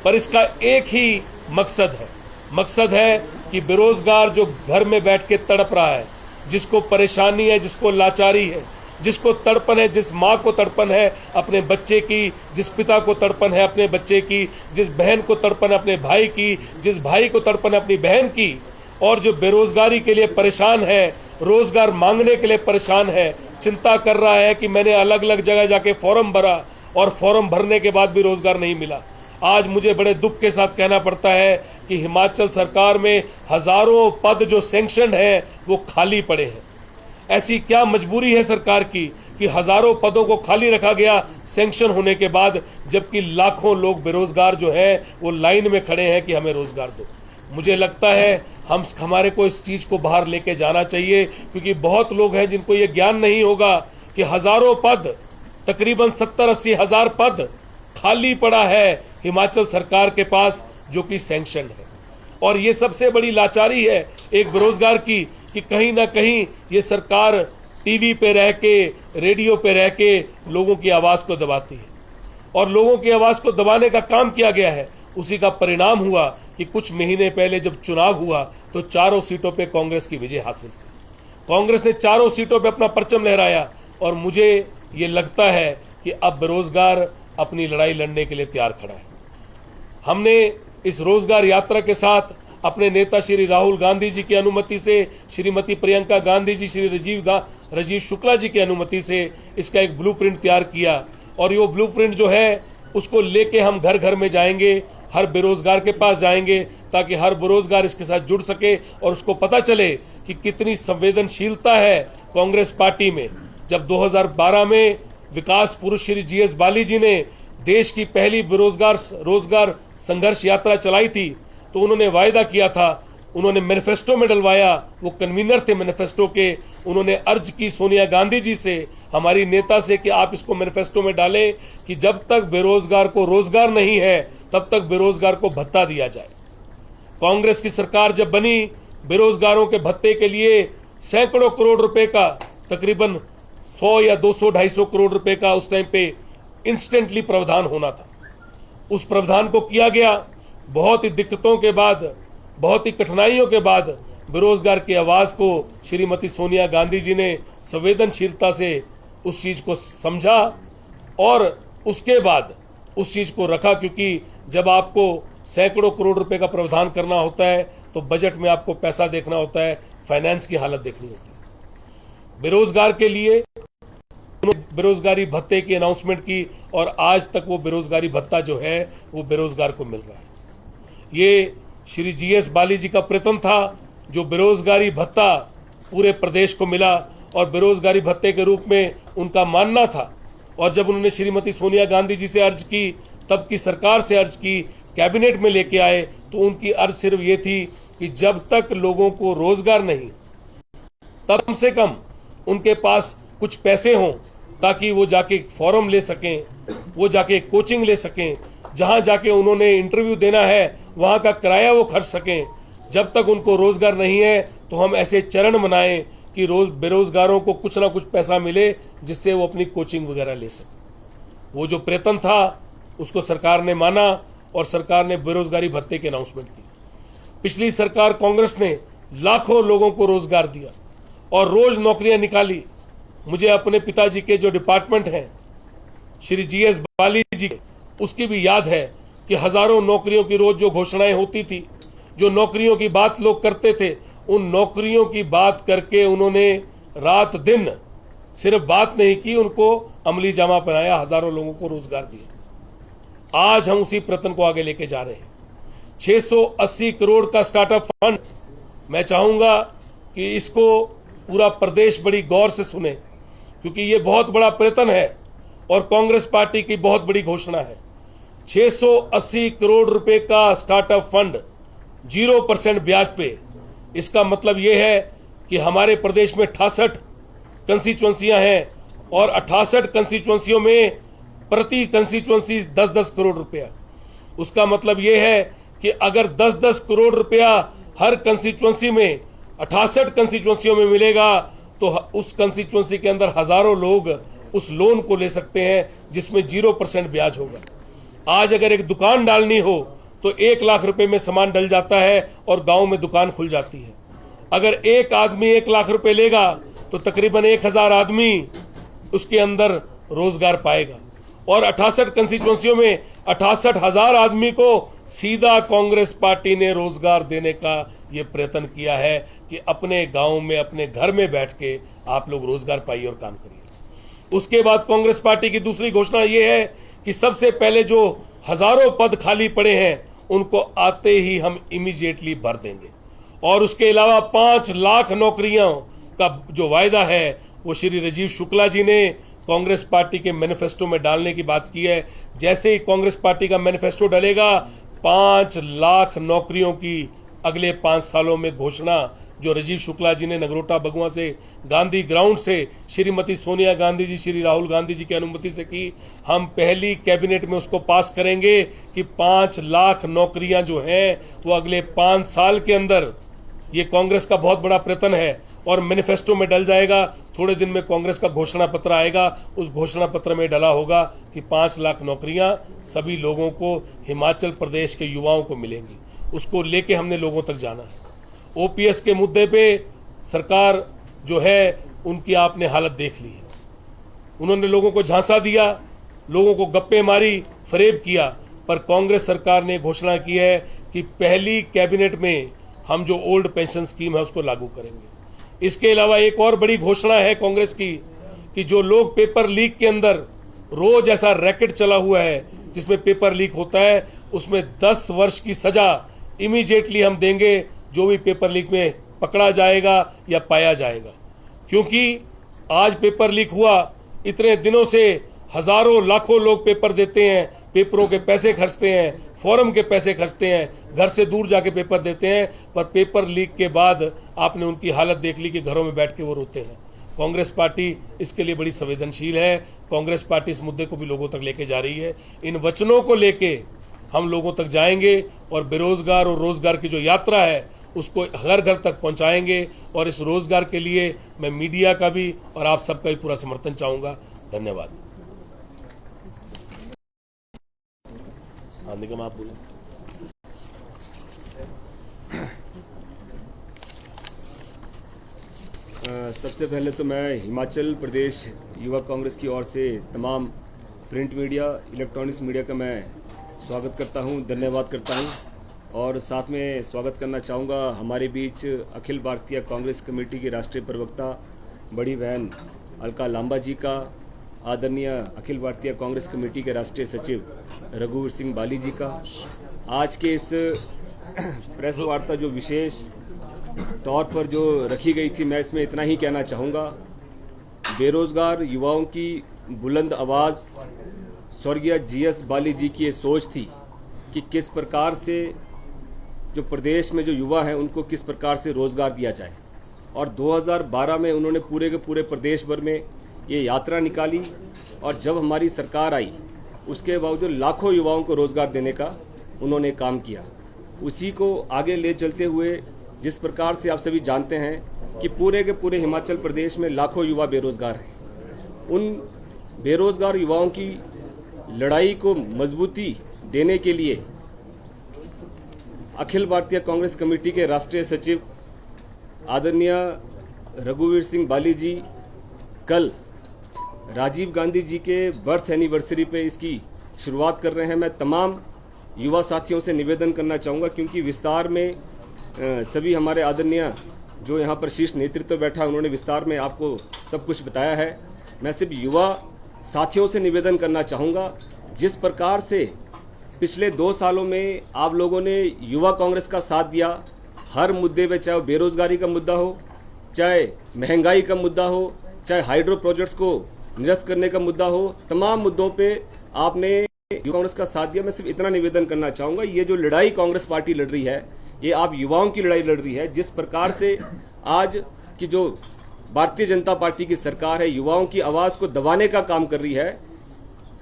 पर इसका एक ही मकसद है कि बेरोजगार जो घर में बैठ के तड़प रहा है, जिसको परेशानी है, जिसको लाचारी है, जिसको तड़पन है, जिस माँ को तड़पन है अपने बच्चे की, जिस पिता को तड़पन है अपने बच्चे की, जिस बहन को तड़पन है अपने भाई की, जिस भाई को तड़पन है अपनी बहन की, और जो बेरोजगारी के लिए परेशान है, रोजगार मांगने के लिए परेशान है, चिंता कर रहा है कि मैंने अलग अलग जगह जाके फॉर्म भरा और फॉर्म भरने के बाद भी रोजगार नहीं मिला। आज मुझे बड़े दुख के साथ कहना पड़ता है कि हिमाचल सरकार में हजारों पद जो सैंक्शन है वो खाली पड़े हैं। ऐसी क्या मजबूरी है सरकार की कि हजारों पदों को खाली रखा गया सैंक्शन होने के बाद, जबकि लाखों लोग बेरोजगार जो हैं वो लाइन में खड़े हैं कि हमें रोजगार दो। मुझे लगता है हमारे को इस चीज को बाहर लेके जाना चाहिए, क्योंकि बहुत लोग हैं जिनको ये ज्ञान नहीं होगा कि हजारों पद, तकरीबन 70-80 हजार पद खाली पड़ा है हिमाचल सरकार के पास, जो कि सैंक्शन है। और ये सबसे बड़ी लाचारी है एक बेरोजगार की कि कहीं ना कहीं ये सरकार टीवी पे रह के, रेडियो पे रह के लोगों की आवाज को दबाती है, और लोगों की आवाज को दबाने का काम किया गया है। उसी का परिणाम हुआ कि कुछ महीने पहले जब चुनाव हुआ तो 4 सीटों पे कांग्रेस की विजय हासिल की। कांग्रेस ने 4 सीटों पे अपना परचम लहराया, और मुझे ये लगता है कि अब बेरोजगार अपनी लड़ाई लड़ने के लिए तैयार खड़ा है। हमने इस रोजगार यात्रा के साथ अपने नेता श्री राहुल गांधी जी की अनुमति से, श्रीमती प्रियंका गांधी जी, श्री राजीव शुक्ला जी की अनुमति से इसका एक ब्लूप्रिंट तैयार किया। और ये ब्लूप्रिंट जो है उसको लेके हम घर घर में जाएंगे, हर बेरोजगार के पास जाएंगे, ताकि हर बेरोजगार इसके साथ जुड़ सके और उसको पता चले कि कितनी संवेदनशीलता है कांग्रेस पार्टी में। जब 2012 में विकास पुरुष श्री जीएस बाली जी ने देश की पहली रोजगार संघर्ष यात्रा चलाई थी, तो उन्होंने वायदा किया था, उन्होंने मैनिफेस्टो में डलवाया, वो कन्वीनर थे मैनिफेस्टो के, उन्होंने अर्ज की सोनिया गांधी जी से, हमारी नेता से, कि आप इसको मैनिफेस्टो में डालें कि जब तक बेरोजगार को रोजगार नहीं है तब तक बेरोजगार को भत्ता दिया जाए। कांग्रेस की सरकार जब बनी, बेरोजगारों के भत्ते के लिए सैकड़ों करोड़ रुपए का, तकरीबन 100 या 200-250 करोड़ रुपए का उस टाइम पे इंस्टेंटली प्रावधान होना था। उस प्रावधान को किया गया। बहुत ही दिक्कतों के बाद, बहुत ही कठिनाइयों के बाद बेरोजगार की आवाज को श्रीमती सोनिया गांधी जी ने संवेदनशीलता से उस चीज को समझा और उसके बाद उस चीज को रखा, क्योंकि जब आपको सैकड़ों करोड़ रुपए का प्रावधान करना होता है तो बजट में आपको पैसा देखना होता है, फाइनेंस की हालत देखनी होती है। बेरोजगार के लिए बेरोजगारी भत्ते की अनाउंसमेंट की और आज तक वो बेरोजगारी भत्ता जो है वो बेरोजगार को मिल रहा है। ये श्री जीएस बाली जी का प्रयत्न था, जो बेरोजगारी भत्ता पूरे प्रदेश को मिला और बेरोजगारी भत्ते के रूप में उनका मानना था। और जब उन्होंने श्रीमती सोनिया गांधी जी से अर्ज की, तब की सरकार से अर्ज की, कैबिनेट में लेके आए, तो उनकी अर्ज सिर्फ ये थी कि जब तक लोगों को रोजगार नहीं, तब कम से कम उनके पास कुछ पैसे हों ताकि वो जाके फॉर्म ले सकें, वो जाके कोचिंग ले सकें, जहां जाके उन्होंने इंटरव्यू देना है वहां का किराया वो खर्च सकें। जब तक उनको रोजगार नहीं है तो हम ऐसे चरण बनाएं कि बेरोजगारों को कुछ ना कुछ पैसा मिले जिससे वो अपनी कोचिंग वगैरह ले सके। वो जो प्रयत्न था उसको सरकार ने माना और सरकार ने बेरोजगारी भत्ते की अनाउंसमेंट की। पिछली सरकार कांग्रेस ने लाखों लोगों को रोजगार दिया और रोज नौकरियां निकाली। मुझे अपने पिताजी के जो डिपार्टमेंट हैं श्री जीएस बाली जी, उसकी भी याद है कि हजारों नौकरियों की रोज जो घोषणाएं होती थी, जो नौकरियों की बात लोग करते थे, उन नौकरियों की बात करके उन्होंने रात दिन सिर्फ बात नहीं की, उनको अमली जामा पहनाया, हजारों लोगों को रोजगार दिया। आज हम उसी प्रयत्न को आगे लेके जा रहे हैं। 680 करोड़ का स्टार्टअप फंड, मैं चाहूंगा कि इसको पूरा प्रदेश बड़ी गौर से सुने, क्योंकि ये बहुत बड़ा प्रयत्न है और कांग्रेस पार्टी की बहुत बड़ी घोषणा है। 680 करोड़ रुपए का स्टार्टअप फंड 0% ब्याज पे। इसका मतलब यह है कि हमारे प्रदेश में 68 कंस्टिट्यूएंसियां हैं और 68 कंस्टिट्यूएंसियों में प्रति कंस्टिट्यूएंसी 10-10 करोड़ रुपया। उसका मतलब यह है कि अगर 10-10 करोड़ रुपया हर कंस्टिट्यूएंसी में 68 कंस्टिट्यूएंसियों में मिलेगा तो उस कंस्टिट्यूएंसी के अंदर हजारों लोग उस लोन को ले सकते हैं जिसमें 0% ब्याज होगा। आज अगर एक दुकान डालनी हो तो 1 लाख रुपए में सामान डल जाता है और गांव में दुकान खुल जाती है। अगर एक आदमी 1 लाख रुपए लेगा तो तकरीबन 1000 आदमी उसके अंदर रोजगार पाएगा और 68 कंस्टिट्यूएंसियों में 68,000 आदमी को सीधा कांग्रेस पार्टी ने रोजगार देने का ये प्रयत्न किया है कि अपने गांव में, अपने घर में बैठ के आप लोग रोजगार पाइए और काम करिए। उसके बाद कांग्रेस पार्टी की दूसरी घोषणा ये है कि सबसे पहले जो हजारों पद खाली पड़े हैं उनको आते ही हम इमीडिएटली भर देंगे। और उसके अलावा 5 लाख नौकरियों का जो वायदा है वो श्री राजीव शुक्ला जी ने कांग्रेस पार्टी के मैनिफेस्टो में डालने की बात की है। जैसे ही कांग्रेस पार्टी का मैनिफेस्टो डलेगा 5 लाख नौकरियों की अगले 5 सालों में घोषणा जो राजीव शुक्ला जी ने नगरोटा बगुआ से, गांधी ग्राउंड से श्रीमती सोनिया गांधी जी, श्री राहुल गांधी जी की अनुमति से की, हम पहली कैबिनेट में उसको पास करेंगे कि 5 लाख नौकरियां जो हैं वो अगले 5 साल के अंदर, ये कांग्रेस का बहुत बड़ा प्रयत्न है और मैनिफेस्टो में डल जाएगा। थोड़े दिन में कांग्रेस का घोषणा पत्र आएगा, उस घोषणा पत्र में डला होगा कि 5 लाख नौकरियां सभी लोगों को, हिमाचल प्रदेश के युवाओं को मिलेंगी। उसको लेके हमने लोगों तक जाना है। ओपीएस के मुद्दे पे सरकार जो है उनकी आपने हालत देख ली है। उन्होंने लोगों को झांसा दिया, लोगों को गप्पे मारी, फरेब किया। पर कांग्रेस सरकार ने घोषणा की है कि पहली कैबिनेट में हम जो ओल्ड पेंशन स्कीम है उसको लागू करेंगे। इसके अलावा एक और बड़ी घोषणा है कांग्रेस की कि जो लोग पेपर लीक के अंदर रोज ऐसा रैकेट चला हुआ है जिसमें पेपर लीक होता है, उसमें 10 वर्ष की सजा इमीडिएटली हम देंगे जो भी पेपर लीक में पकड़ा जाएगा या पाया जाएगा। क्योंकि आज पेपर लीक हुआ, इतने दिनों से हजारों लाखों लोग पेपर देते हैं, पेपरों के पैसे खर्चते हैं, फॉर्म के पैसे खर्चते हैं, घर से दूर जाके पेपर देते हैं, पर पेपर लीक के बाद आपने उनकी हालत देख ली कि घरों में बैठ के वो रोते हैं। कांग्रेस पार्टी इसके लिए बड़ी संवेदनशील है। कांग्रेस पार्टी इस मुद्दे को भी लोगों तक लेके जा रही है। इन वचनों को लेके हम लोगों तक जाएंगे और बेरोजगार और रोजगार की जो यात्रा है उसको घर घर तक पहुंचाएंगे। और इस रोजगार के लिए मैं मीडिया का भी और आप सबका भी पूरा समर्थन चाहूंगा। धन्यवाद। हाँ, निगम आप बोलो। सबसे पहले तो मैं हिमाचल प्रदेश युवा कांग्रेस की ओर से तमाम प्रिंट मीडिया, इलेक्ट्रॉनिक्स मीडिया का मैं स्वागत करता हूं, धन्यवाद करता हूं। और साथ में स्वागत करना चाहूँगा हमारे बीच अखिल भारतीय कांग्रेस कमेटी की राष्ट्रीय प्रवक्ता बड़ी बहन अलका लांबा जी का, आदरणीय अखिल भारतीय कांग्रेस कमेटी के राष्ट्रीय सचिव रघुवीर सिंह बाली जी का। आज के इस प्रेस वार्ता जो विशेष तौर पर जो रखी गई थी, मैं इसमें इतना ही कहना चाहूँगा। बेरोजगार युवाओं की बुलंद आवाज़ स्वर्गीय GS बाली जी की ये सोच थी कि किस प्रकार से जो प्रदेश में जो युवा हैं उनको किस प्रकार से रोजगार दिया जाए। और 2012 में उन्होंने पूरे के पूरे प्रदेश भर में ये यात्रा निकाली और जब हमारी सरकार आई उसके बावजूद लाखों युवाओं को रोजगार देने का उन्होंने काम किया। उसी को आगे ले चलते हुए जिस प्रकार से आप सभी जानते हैं कि पूरे के पूरे हिमाचल प्रदेश में लाखों युवा बेरोजगार हैं, उन बेरोजगार युवाओं की लड़ाई को मजबूती देने के लिए अखिल भारतीय कांग्रेस कमेटी के राष्ट्रीय सचिव आदरणीय रघुवीर सिंह बाली जी कल राजीव गांधी जी के बर्थ एनिवर्सरी पे इसकी शुरुआत कर रहे हैं। मैं तमाम युवा साथियों से निवेदन करना चाहूँगा, क्योंकि विस्तार में सभी हमारे आदरणीय जो यहाँ पर शीर्ष नेतृत्व बैठा उन्होंने विस्तार में आपको सब कुछ बताया है। मैं सिर्फ युवा साथियों से निवेदन करना चाहूँगा, जिस प्रकार से पिछले 2 सालों में आप लोगों ने युवा कांग्रेस का साथ दिया, हर मुद्दे पे, चाहे बेरोजगारी का मुद्दा हो, चाहे महंगाई का मुद्दा हो, चाहे हाइड्रो प्रोजेक्ट्स को निरस्त करने का मुद्दा हो, तमाम मुद्दों पे आपने युवा कांग्रेस का साथ दिया। मैं सिर्फ इतना निवेदन करना चाहूँगा, ये जो लड़ाई कांग्रेस पार्टी लड़ रही है, ये आप युवाओं की लड़ाई लड़ रही है। जिस प्रकार से आज की जो भारतीय जनता पार्टी की सरकार है युवाओं की आवाज़ को दबाने का काम कर रही है,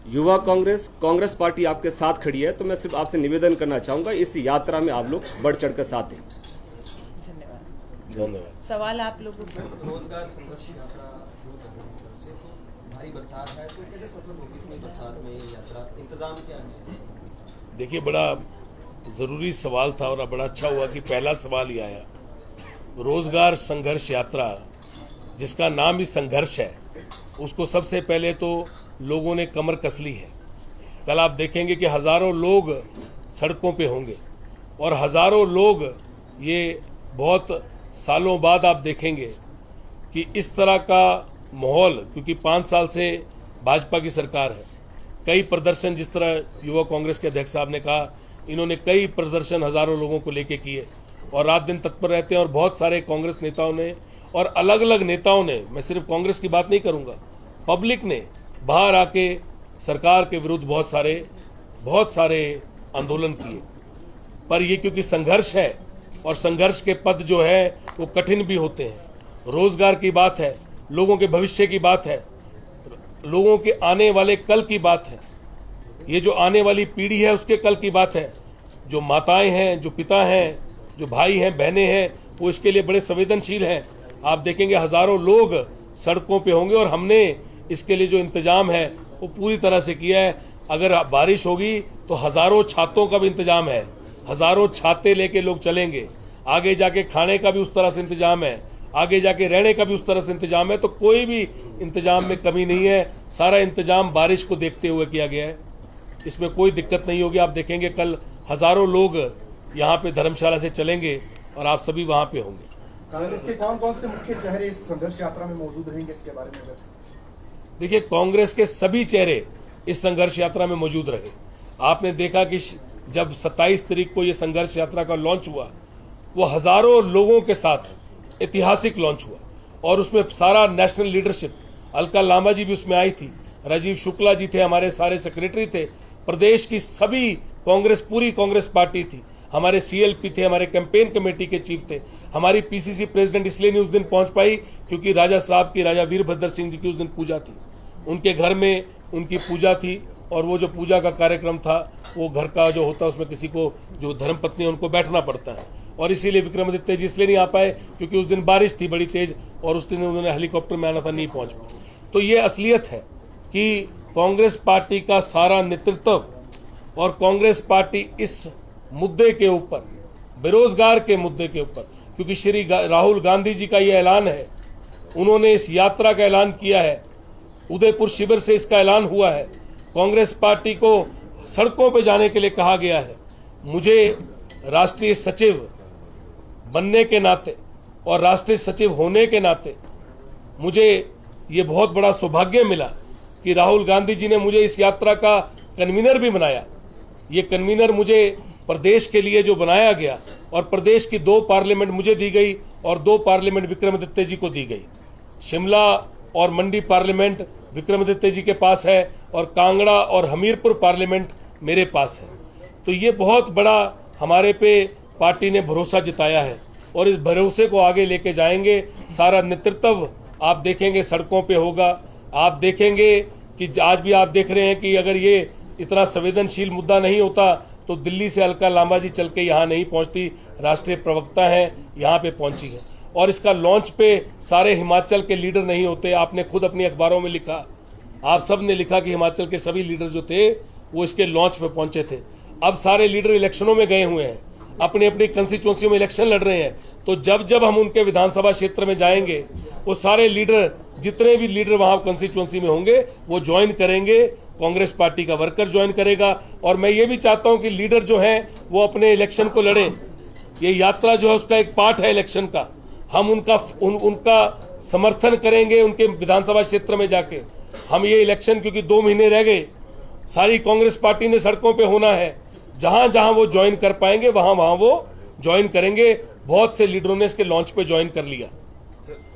युवा कांग्रेस पार्टी आपके साथ खड़ी है। तो मैं सिर्फ आपसे निवेदन करना चाहूँगा, इस यात्रा में आप लोग बढ़ चढ़ कर साथ दें। धन्यवाद। सवाल आप लोगों को। रोजगार संघर्ष यात्रा भारी बरसात है तो कैसे सफल होगी इतनी बरसात में ये यात्रा, इंतजाम क्या है? देखिए, बड़ा ज़रूरी सवाल था और बड़ा अच्छा हुआ कि पहला सवाल ही आया। रोजगार संघर्ष यात्रा, जिसका नाम ही संघर्ष है, उसको सबसे पहले तो लोगों ने कमर कस ली है। कल आप देखेंगे कि हज़ारों लोग सड़कों पे होंगे और हज़ारों लोग, ये बहुत सालों बाद आप देखेंगे कि इस तरह का माहौल, क्योंकि 5 साल से भाजपा की सरकार है। कई प्रदर्शन, जिस तरह युवा कांग्रेस के अध्यक्ष साहब ने कहा, इन्होंने कई प्रदर्शन हज़ारों लोगों को लेके किए और रात दिन तत्पर रहते हैं। और बहुत सारे कांग्रेस नेताओं ने और अलग अलग नेताओं ने, मैं सिर्फ कांग्रेस की बात नहीं करूंगा, पब्लिक ने बाहर आके सरकार के विरुद्ध बहुत सारे आंदोलन किए। पर ये क्योंकि संघर्ष है और संघर्ष के पद जो है वो कठिन भी होते हैं। रोजगार की बात है, लोगों के भविष्य की बात है, लोगों के आने वाले कल की बात है। ये जो आने वाली पीढ़ी है उसके कल की बात है। जो माताएं हैं, जो पिता हैं, जो भाई हैं, बहनें हैं, वो इसके लिए बड़े संवेदनशील हैं। आप देखेंगे हजारों लोग सड़कों पे होंगे और हमने इसके लिए जो इंतजाम है वो पूरी तरह से किया है। अगर बारिश होगी तो हजारों छातों का भी इंतजाम है, हजारों छाते लेके लोग चलेंगे। आगे जाके खाने का भी उस तरह से इंतजाम है, आगे जाके रहने का भी उस तरह से इंतजाम है। तो कोई भी इंतजाम में कमी नहीं है। सारा इंतजाम बारिश को देखते हुए किया गया है। इसमें कोई दिक्कत नहीं होगी। आप देखेंगे कल हजारों लोग यहाँ पे धर्मशाला से चलेंगे और आप सभी वहाँ पे होंगे। कांग्रेस के कौन कौन से मुख्य चेहरे इस संघर्ष यात्रा में मौजूद रहेंगे, इसके बारे में अगर देखिए, कांग्रेस के सभी चेहरे इस संघर्ष यात्रा में मौजूद रहे। आपने देखा कि जब 27 तारीख को ये संघर्ष यात्रा का लॉन्च हुआ, वो हजारों लोगों के साथ ऐतिहासिक लॉन्च हुआ और उसमें सारा नेशनल लीडरशिप, अलका लांबा जी भी उसमें आई थी, राजीव शुक्ला जी थे, हमारे सारे सेक्रेटरी थे, प्रदेश की सभी कांग्रेस, पूरी कांग्रेस पार्टी थी, हमारे सीएलपी थे, हमारे कैंपेन कमेटी के चीफ थे, हमारी पीसीसी प्रेसिडेंट इसलिए नहीं उस दिन पहुंच पाई क्योंकि राजा साहब की, राजा वीरभद्र सिंह जी की उस दिन पूजा थी, उनके घर में उनकी पूजा थी और वो जो पूजा का कार्यक्रम था वो घर का जो होता है उसमें किसी को जो धर्मपत्नी है उनको बैठना पड़ता है और इसीलिए विक्रमादित्य जी इसलिए नहीं आ पाए क्योंकि उस दिन बारिश थी बड़ी तेज और उस दिन उन्होंने हेलीकॉप्टर में आना था, नहीं पहुंच पाए। तो ये असलियत है कि कांग्रेस पार्टी का सारा नेतृत्व और कांग्रेस पार्टी इस मुद्दे के ऊपर, बेरोजगार के मुद्दे के ऊपर, क्योंकि श्री राहुल गांधी जी का ये ऐलान है, उन्होंने इस यात्रा का ऐलान किया है, उदयपुर शिविर से इसका ऐलान हुआ है, कांग्रेस पार्टी को सड़कों पे जाने के लिए कहा गया है। मुझे राष्ट्रीय सचिव बनने के नाते और राष्ट्रीय सचिव होने के नाते मुझे ये बहुत बड़ा सौभाग्य मिला कि राहुल गांधी जी ने मुझे इस यात्रा का कन्वीनर भी बनाया। ये कन्वीनर मुझे प्रदेश के लिए जो बनाया गया और प्रदेश की 2 पार्लियामेंट मुझे दी गई और 2 पार्लियामेंट विक्रमादित्य जी को दी गई। शिमला और मंडी पार्लियामेंट विक्रमादित्य जी के पास है और कांगड़ा और हमीरपुर पार्लियामेंट मेरे पास है। तो ये बहुत बड़ा हमारे पे पार्टी ने भरोसा जताया है और इस भरोसे को आगे लेके जाएंगे। सारा नेतृत्व आप देखेंगे सड़कों पे होगा। आप देखेंगे कि आज भी आप देख रहे हैं कि अगर ये इतना संवेदनशील मुद्दा नहीं होता तो दिल्ली से अलका लांबा जी चल के यहाँ नहीं पहुंचती, राष्ट्रीय प्रवक्ता हैं, यहाँ पे पहुंची है। और इसका लॉन्च पे सारे हिमाचल के लीडर नहीं होते। आपने खुद अपनी अखबारों में लिखा, आप सब ने लिखा कि हिमाचल के सभी लीडर जो थे वो इसके लॉन्च पे पहुंचे थे। अब सारे लीडर इलेक्शनों में गए हुए हैं, अपनी अपनी कंस्टिट्यूंसी में इलेक्शन लड़ रहे हैं। तो जब जब हम उनके विधानसभा क्षेत्र में जाएंगे वो सारे लीडर, जितने भी लीडर वहां कंस्टिट्यूंसी में होंगे वो ज्वाइन करेंगे, कांग्रेस पार्टी का वर्कर ज्वाइन करेगा। और मैं ये भी चाहता हूं कि लीडर जो हैं वो अपने इलेक्शन को लड़ें। ये यात्रा जो है उसका एक पार्ट है इलेक्शन का। हम उनका समर्थन करेंगे उनके विधानसभा क्षेत्र में जाके। हम ये इलेक्शन, क्योंकि 2 महीने रह गए, सारी कांग्रेस पार्टी ने सड़कों पे होना है। जहां जहां वो ज्वाइन कर पाएंगे वहां वहां वो ज्वाइन करेंगे। बहुत से लीडरों ने इसके लॉन्च पे ज्वाइन कर लिया।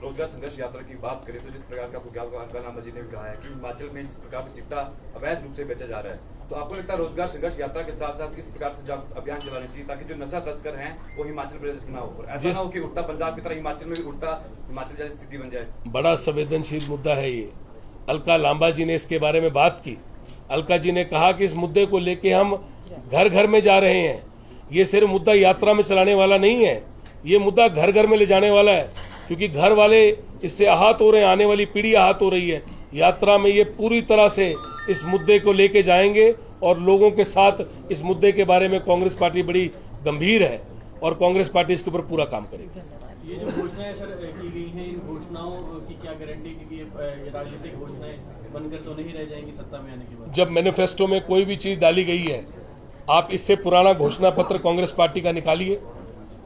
रोजगार संघर्ष यात्रा की बात करें तो जिस प्रकार का अलका लांबा जी ने भी कहा है कि हिमाचल में जिस प्रकार से चिट्टा अवैध रूप से बेचा जा रहा है, तो आपको लगता है रोजगार संघर्ष यात्रा के साथ साथ किस प्रकार से अभियान चलाना चाहिए ताकि जो नशा तस्कर हैं वो हिमाचल प्रदेश में ना हो, ऐसा ना हो कि उड़ता पंजाब की तरह हिमाचल में भी उड़ता हिमाचल जैसी स्थिति बन जाए। बड़ा संवेदनशील मुद्दा है ये। अलका लांबा जी ने इसके बारे में बात की। अलका जी ने कहा कि इस मुद्दे को लेके हम घर घर में जा रहे हैं। ये सिर्फ मुद्दा यात्रा में चलाने वाला नहीं है, ये मुद्दा घर घर में ले जाने वाला है, क्योंकि घर वाले इससे आहत हो रहे हैं, आने वाली पीढ़ी आहत हो रही है। यात्रा में ये पूरी तरह से इस मुद्दे को लेके जाएंगे और लोगों के साथ इस मुद्दे के बारे में कांग्रेस पार्टी बड़ी गंभीर है और कांग्रेस पार्टी इसके ऊपर पूरा काम करेगी। ये जो घोषणाएं सर की गई हैं, इन घोषणाओं की क्या गारंटी कि ये राजनीतिक घोषणाएं बनकर तो नहीं रह जाएंगी सत्ता में आने के बाद? जब मैनिफेस्टो में कोई भी चीज डाली गई है, आप इससे पुराना घोषणा पत्र कांग्रेस पार्टी का निकालिए।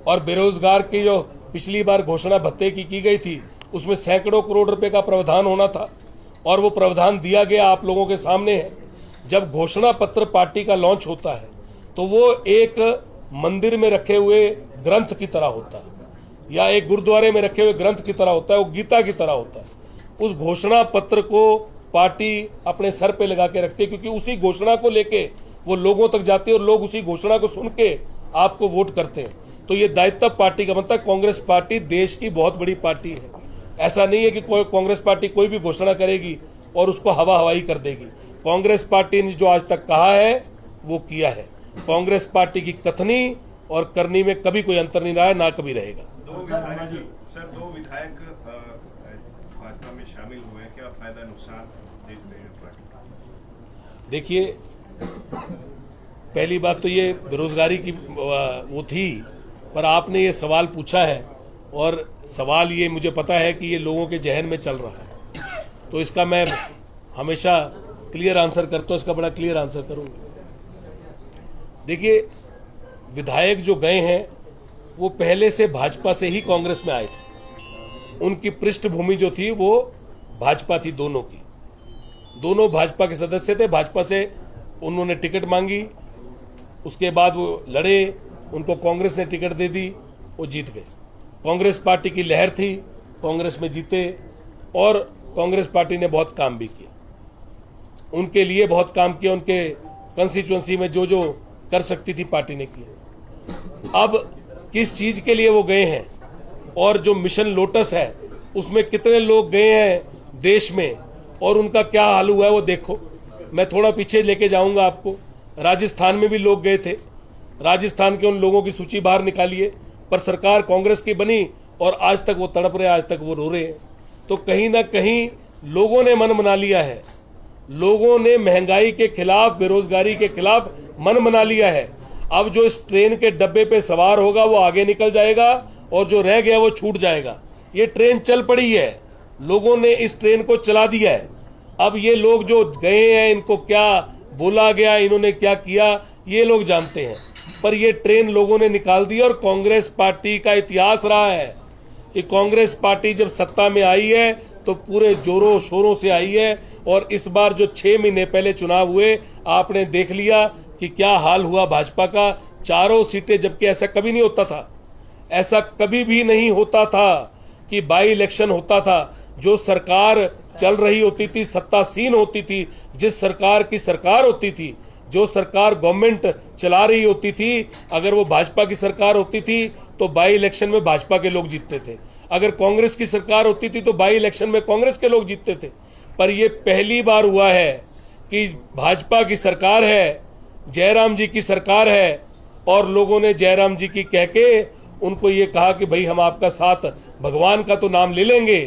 और बेरोजगार की जो पिछली बार घोषणा भत्ते की गई थी उसमें सैकड़ों करोड़ रुपए का प्रावधान होना था और वो प्रावधान दिया गया, आप लोगों के सामने है। जब घोषणा पत्र पार्टी का लॉन्च होता है तो वो एक मंदिर में रखे हुए ग्रंथ की तरह होता है या एक गुरुद्वारे में रखे हुए ग्रंथ की तरह होता है, वो गीता की तरह होता है। उस घोषणा पत्र को पार्टी अपने सर पे लगा के रखती है, क्योंकि उसी घोषणा को लेके वो लोगों तक जाती है और लोग उसी घोषणा को सुन के आपको वोट करते हैं। तो ये दायित्व पार्टी का बनता है। कांग्रेस पार्टी देश की बहुत बड़ी पार्टी है। ऐसा नहीं है कि कांग्रेस पार्टी कोई भी घोषणा करेगी और उसको हवा हवाई कर देगी। कांग्रेस पार्टी ने जो आज तक कहा है वो किया है। कांग्रेस पार्टी की कथनी और करनी में कभी कोई अंतर नहीं रहा है, ना कभी रहेगा। दो विधायक भाजपा में शामिल हुए, क्या फायदा नुकसान देखते हैं पार्टी? देखिए, पहली बात तो ये बेरोजगारी की वो थी, पर आपने ये सवाल पूछा है और सवाल ये मुझे पता है कि ये लोगों के जहन में चल रहा है, तो इसका मैं हमेशा क्लियर आंसर करता हूं, इसका बड़ा क्लियर आंसर करूंगा। देखिए, विधायक जो गए हैं वो पहले से भाजपा से ही कांग्रेस में आए थे। उनकी पृष्ठभूमि जो थी वो भाजपा थी, दोनों की। दोनों भाजपा के सदस्य थे, भाजपा से उन्होंने टिकट मांगी, उसके बाद वो लड़े, उनको कांग्रेस ने टिकट दे दी, वो जीत गए। कांग्रेस पार्टी की लहर थी, कांग्रेस में जीते और कांग्रेस पार्टी ने बहुत काम भी किया, उनके लिए बहुत काम किया, उनके कंस्टिट्यूएंसी में जो जो कर सकती थी पार्टी ने किया। अब किस चीज के लिए वो गए हैं और जो मिशन लोटस है उसमें कितने लोग गए हैं देश में और उनका क्या हाल हुआ है वो देखो। मैं थोड़ा पीछे लेके जाऊंगा आपको। राजस्थान में भी लोग गए थे, राजस्थान के उन लोगों की सूची बाहर निकालिए, पर सरकार कांग्रेस की बनी और आज तक वो तड़प रहे, आज तक वो रो रहे हैं। तो कहीं ना कहीं लोगों ने मन बना लिया है, लोगों ने महंगाई के खिलाफ, बेरोजगारी के खिलाफ मन बना लिया है। अब जो इस ट्रेन के डब्बे पे सवार होगा वो आगे निकल जाएगा और जो रह गया वो छूट जाएगा। ये ट्रेन चल पड़ी है, लोगों ने इस ट्रेन को चला दिया है। अब ये लोग जो गए हैं, इनको क्या बोला गया, इन्होंने क्या किया, ये लोग जानते हैं, पर ये ट्रेन लोगों ने निकाल दी। और कांग्रेस पार्टी का इतिहास रहा है कि कांग्रेस पार्टी जब सत्ता में आई है तो पूरे जोरों शोरों से आई है। और इस बार जो 6 महीने पहले चुनाव हुए, आपने देख लिया कि क्या हाल हुआ भाजपा का। 4 सीटें, जबकि ऐसा कभी नहीं होता था, ऐसा कभी भी नहीं होता था कि बाई इलेक्शन होता था। जो सरकार चल रही होती थी, सत्तासीन होती थी, जिस सरकार की सरकार होती थी, जो सरकार गवर्नमेंट चला रही होती थी, अगर वो भाजपा की सरकार होती थी तो बाई इलेक्शन में भाजपा के लोग जीतते थे। अगर कांग्रेस की सरकार होती थी तो बाई इलेक्शन में कांग्रेस के लोग जीतते थे। पर ये पहली बार हुआ है कि भाजपा की सरकार है, जयराम जी की सरकार है, और लोगों ने जयराम जी की कह के उनको ये कहा कि भाई हम आपका साथ, भगवान का तो नाम ले लेंगे,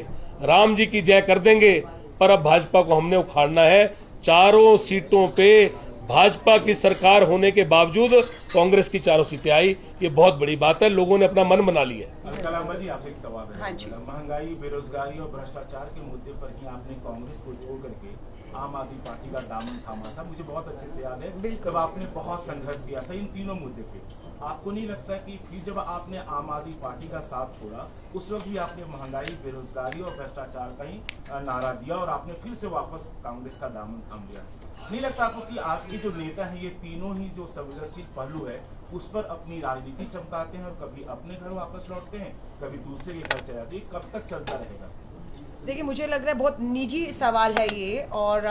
राम जी की जय कर देंगे, पर अब भाजपा को हमने उखाड़ना है। 4 सीटों पे भाजपा की सरकार होने के बावजूद कांग्रेस की 4 सीटें आई, ये बहुत बड़ी बात है। लोगों ने अपना मन बना लिया है। कलाम जी, आपसे एक सवाल है। हाँ जी। महंगाई, बेरोजगारी और भ्रष्टाचार के मुद्दे पर ही आपने कांग्रेस को छोड़ करके आम आदमी पार्टी का दामन थामा था। मुझे बहुत अच्छे से याद है, तब आपने बहुत संघर्ष किया था इन तीनों मुद्दे पे। आपको नहीं लगता कि फिर जब आपने आम आदमी पार्टी का साथ छोड़ा, उस वक्त भी आपने महंगाई, बेरोजगारी और भ्रष्टाचार का ही नारा दिया और आपने फिर से वापस कांग्रेस का दामन थाम लिया? नहीं लगता आपको कि आज के जो नेता हैं, ये तीनों ही जो संवेदनशील पहलू है उस पर अपनी राजनीति चमकाते हैं और कभी अपने घर वापस लौटते हैं, कभी दूसरे के घर चले जाते हैं? कब तक चलता रहेगा? देखिए, मुझे लग रहा है बहुत निजी सवाल है ये, और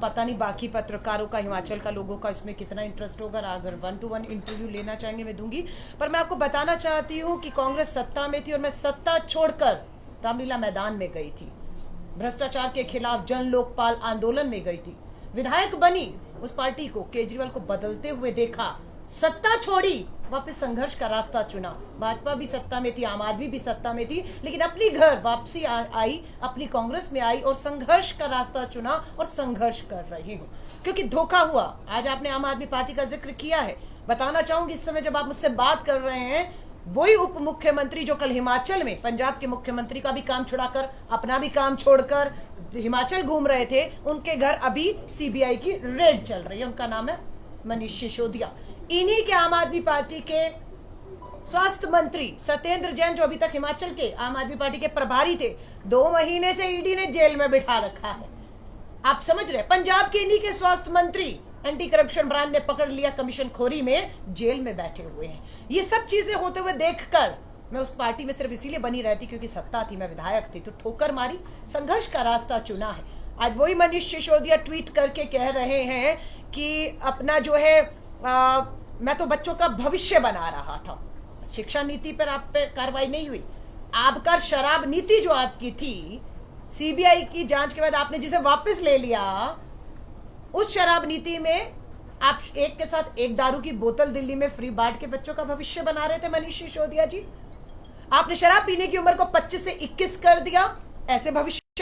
पता नहीं बाकी पत्रकारों का, हिमाचल का लोगों का इसमें कितना इंटरेस्ट होगा। अगर 1-to-1 इंटरव्यू लेना चाहेंगे मैं दूंगी, पर मैं आपको बताना चाहती हूँ कि कांग्रेस सत्ता में थी और मैं सत्ता छोड़कर रामलीला मैदान में गई थी, भ्रष्टाचार के खिलाफ जन लोकपाल आंदोलन में गई थी, विधायक बनी, उस पार्टी को, केजरीवाल को बदलते हुए देखा, सत्ता छोड़ी, वापस संघर्ष का रास्ता चुना। भाजपा भी सत्ता में थी, आम आदमी भी सत्ता में थी, लेकिन अपनी घर वापसी आई, अपनी कांग्रेस में आई और संघर्ष का रास्ता चुना और संघर्ष कर रही हूँ, क्योंकि धोखा हुआ। आज आपने आम आदमी पार्टी का जिक्र किया है, बताना चाहूंगी इस समय जब आप मुझसे बात कर रहे हैं, वही उप मुख्यमंत्री जो कल हिमाचल में पंजाब के मुख्यमंत्री का भी काम छुड़ाकर, अपना भी काम छोड़कर हिमाचल घूम रहे थे, उनके घर अभी सीबीआई की रेड चल रही है। उनका नाम है मनीष सिसोदिया। इन्हीं के आम आदमी पार्टी के स्वास्थ्य मंत्री सत्येंद्र जैन, जो अभी तक हिमाचल के आम आदमी पार्टी के प्रभारी थे, 2 महीने से ईडी ने जेल में बिठा रखा है। आप समझ रहे, पंजाब के इन्हीं के स्वास्थ्य मंत्री एंटी करप्शन ब्रांच ने पकड़ लिया, कमीशन खोरी में जेल में बैठे हुए हैं। ये सब चीजें होते हुए देखकर मैं उस पार्टी में सिर्फ इसीलिए बनी रहती क्योंकि सत्ता थी, मैं विधायक थी, तो ठोकर मारी, संघर्ष का रास्ता चुना है। आज वही मनीष सिसोदिया ट्वीट करके कह रहे हैं कि अपना जो है मैं तो बच्चों का भविष्य बना रहा था। शिक्षा नीति पर आप पे कार्रवाई नहीं हुई। आबकार शराब नीति जो आपकी थी, सीबीआई की जांच के बाद आपने जिसे वापस ले लिया, उस शराब नीति में आप एक के साथ एक दारू की बोतल दिल्ली में फ्री बांट के बच्चों का भविष्य बना रहे थे। मनीष सिसोदिया जी, आपने शराब पीने की उम्र को 25 से 21 कर दिया, ऐसे भविष्य